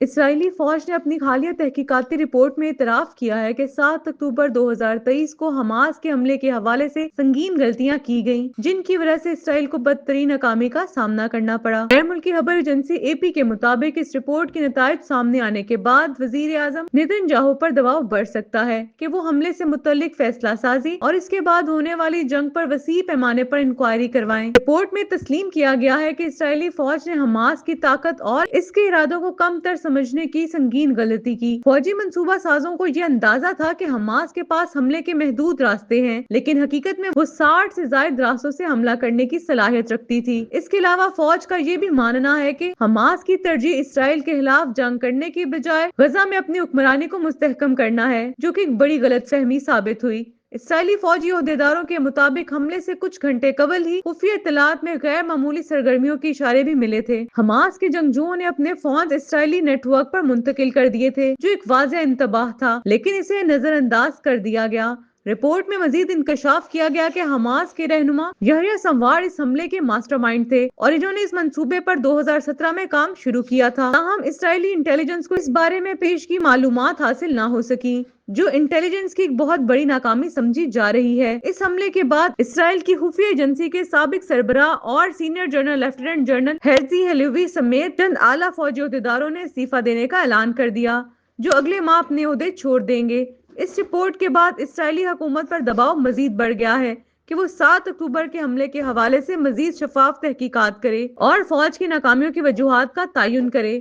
اسرائیلی فوج نے اپنی حالیہ تحقیقاتی رپورٹ میں اعتراف کیا ہے کہ 7 اکتوبر 2023 کو حماس کے حملے کے حوالے سے سنگین غلطیاں کی گئیں، جن کی وجہ سے اسرائیل کو بدترین ناکامی کا سامنا کرنا پڑا۔ غیر ملکی خبر ایجنسی اے پی کے مطابق اس رپورٹ کے نتائج سامنے آنے کے بعد وزیر اعظم نیتن یاہو پر دباؤ بڑھ سکتا ہے کہ وہ حملے سے متعلق فیصلہ سازی اور اس کے بعد ہونے والی جنگ پر وسیع پیمانے پر انکوائری کروائیں۔ رپورٹ میں تسلیم کیا گیا ہے کہ اسرائیلی فوج نے حماس کی طاقت اور اس کے ارادوں کو کم تر سمجھنے کی سنگین غلطی کی۔ فوجی منصوبہ سازوں کو یہ اندازہ تھا کہ حماس کے پاس حملے کے محدود راستے ہیں، لیکن حقیقت میں وہ 60 سے زائد راستوں سے حملہ کرنے کی صلاحیت رکھتی تھی۔ اس کے علاوہ فوج کا یہ بھی ماننا ہے کہ حماس کی ترجیح اسرائیل کے خلاف جنگ کرنے کی بجائے غزہ میں اپنی حکمرانی کو مستحکم کرنا ہے، جو کہ ایک بڑی غلط فہمی ثابت ہوئی۔ اسرائیلی فوجی عہدیداروں کے مطابق حملے سے کچھ گھنٹے قبل ہی خفیہ اطلاعات میں غیر معمولی سرگرمیوں کے اشارے بھی ملے تھے۔ حماس کے جنگجوؤں نے اپنے فونز اسرائیلی نیٹ ورک پر منتقل کر دیے تھے، جو ایک واضح انتباہ تھا، لیکن اسے نظر انداز کر دیا گیا۔ رپورٹ میں مزید انکشاف کیا گیا کہ حماس کے رہنما یحییٰ سنوار اس حملے کے ماسٹر مائنڈ تھے اور انہوں نے اس منصوبے پر 2017 میں کام شروع کیا تھا، تاہم اسرائیلی انٹیلیجنس کو اس بارے میں پیشگی معلومات حاصل نہ ہو سکیں، جو انٹیلیجنس کی ایک بہت بڑی ناکامی سمجھی جا رہی ہے۔ اس حملے کے بعد اسرائیل کی خفیہ ایجنسی کے سابق سربراہ اور سینئر جنرل لیفٹیننٹ جنرل ہیرزی ہلیوی سمیت چند اعلیٰ فوجی عہدیداروں نے استعفیٰ دینے کا اعلان کر دیا، جو اگلے ماہ اپنے عہدے چھوڑ دیں گے۔ اس رپورٹ کے بعد اسرائیلی حکومت پر دباؤ مزید بڑھ گیا ہے کہ وہ 7 اکتوبر کے حملے کے حوالے سے مزید شفاف تحقیقات کرے اور فوج کی ناکامیوں کی وجوہات کا تعین کرے۔